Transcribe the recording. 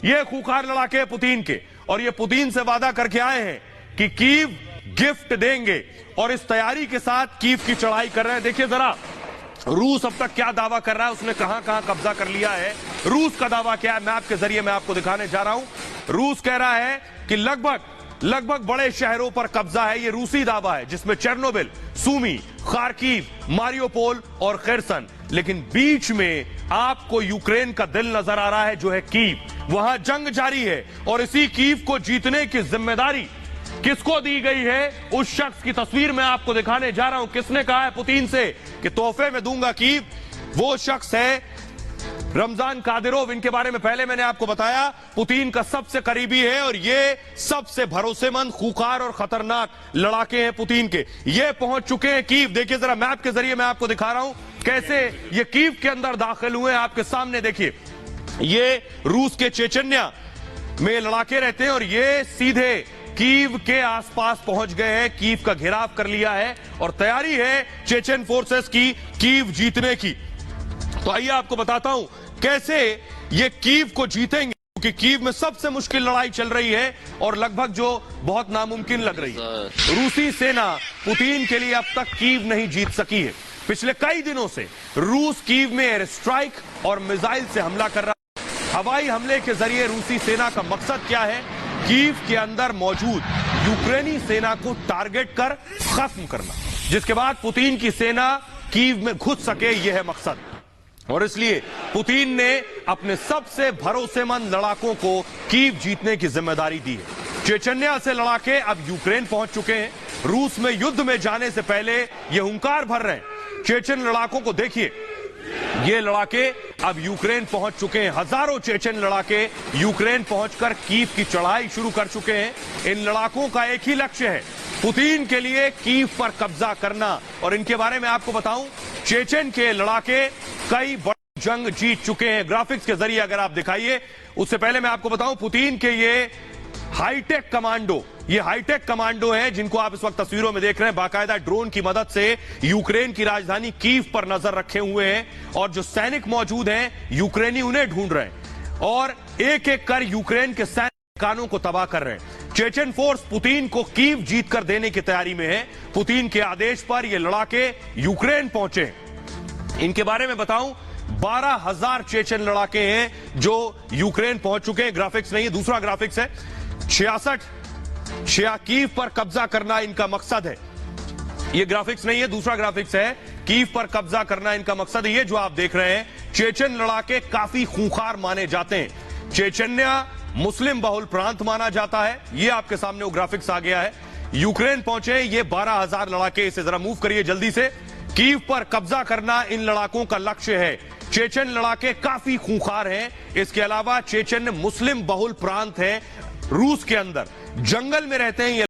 ये खूंखार लड़ाके हैं पुतिन के, और ये पुतिन से वादा करके आए हैं कि कीव गिफ्ट देंगे, और इस तैयारी के साथ कीव की चढ़ाई कर रहे हैं। देखिए जरा रूस अब तक क्या दावा कर रहा है, उसने कहां कहां कब्जा कर लिया है। रूस का दावा क्या है, मैप के जरिए मैं आपको दिखाने जा रहा हूं। रूस कह रहा है कि लगभग बड़े शहरों पर कब्जा है। ये रूसी दावा है, जिसमें चेर्नोबिल, सूमी, खार्किव, मारियोपोल और खैरसन। लेकिन बीच में आपको यूक्रेन का दिल नजर आ रहा है, जो है कीव। वहां जंग जारी है, और इसी कीव को जीतने की जिम्मेदारी किसको दी गई है, उस शख्स की तस्वीर मैं आपको दिखाने जा रहा हूं। किसने कहा है पुतिन से कि तोहफे में दूंगा कीव? वो शख्स है रमजान कादिरोव। इनके बारे में पहले मैंने आपको बताया, पुतिन का सबसे करीबी है, और ये सबसे भरोसेमंद, खूंखार और खतरनाक लड़ाके हैं पुतिन के। ये पहुंच चुके हैं कीव। देखिए जरा मैप के जरिए मैं आपको दिखा रहा हूं कैसे ये कीव के अंदर दाखिल हुए हैं। आपके सामने देखिए, ये रूस के चेचन्या में लड़ाके रहते हैं, और ये सीधे कीव के आसपास पहुंच गए हैं। कीव का घेराव कर लिया है, और तैयारी है चेचन फोर्सेस की कीव जीतने की। तो आइए आपको बताता हूं कैसे ये कीव को जीतेंगे, क्योंकि कीव में सबसे मुश्किल लड़ाई चल रही है, और लगभग जो बहुत नामुमकिन लग रही है। रूसी सेना पुतिन के लिए अब तक कीव नहीं जीत सकी है। पिछले कई दिनों से रूस कीव में एयर स्ट्राइक और मिसाइल से हमला कर रहा है। हवाई हमले के जरिए रूसी सेना का मकसद क्या है? कीव के अंदर मौजूद यूक्रेनी सेना को टारगेट कर खत्म करना, जिसके बाद पुतिन की सेना कीव में घुस सके, यह है मकसद। और इसलिए पुतिन ने अपने सबसे भरोसेमंद लड़ाकों को कीव जीतने की जिम्मेदारी दी है। चेचन्या से लड़ाके अब यूक्रेन पहुंच चुके हैं। रूस में युद्ध में जाने से पहले ये हुंकार भर रहे हैं। चेचन लड़ाकों को देखिए, ये लड़ाके अब यूक्रेन पहुंच चुके हैं। हजारों चेचन लड़ाके यूक्रेन पहुंचकर कीव की चढ़ाई शुरू कर चुके हैं। इन लड़ाकों का एक ही लक्ष्य है, पुतिन के लिए कीव पर कब्जा करना। और इनके बारे में आपको बताऊं, चेचन के लड़ाके कई बड़ी जंग जीत चुके हैं। ग्राफिक्स के जरिए अगर आप दिखाइए, उससे पहले मैं आपको बताऊं, पुतिन के ये हाईटेक कमांडो हैं, जिनको आप इस वक्त तस्वीरों में देख रहे हैं। बाकायदा ड्रोन की मदद से यूक्रेन की राजधानी कीव पर नजर रखे हुए हैं, और जो सैनिक मौजूद हैं यूक्रेनी उन्हें ढूंढ रहे हैं, और एक एक कर यूक्रेन के सैनिक ठिकानों को तबाह कर रहे हैं। चेचन फोर्स पुतिन को कीव जीत कर देने की तैयारी में है। पुतिन के आदेश पर ये लड़ाके यूक्रेन पहुंचे। इनके बारे में बताऊं, 12,000 चेचन लड़ाके हैं जो यूक्रेन पहुंच चुके हैं। ग्राफिक्स नहीं है, दूसरा ग्राफिक्स है। 66 कीव पर कब्जा करना इनका मकसद है। यह ग्राफिक्स नहीं है, दूसरा ग्राफिक्स है। कीव पर कब्जा करना इनका मकसद है। ये जो आप देख रहे हैं, चेचन लड़ाके काफी खूंखार माने जाते हैं। चेचन्या मुस्लिम बहुल प्रांत माना जाता है। यह आपके सामने वो ग्राफिक्स आ गया है। यूक्रेन पहुंचे ये 12,000 लड़ाके। इसे जरा मूव करिए जल्दी से। कीव पर कब्जा करना इन लड़ाकों का लक्ष्य है। चेचन लड़ाके काफी खूंखार हैं। इसके अलावा चेचन मुस्लिम बहुल प्रांत है, रूस के अंदर जंगल में रहते हैं ये।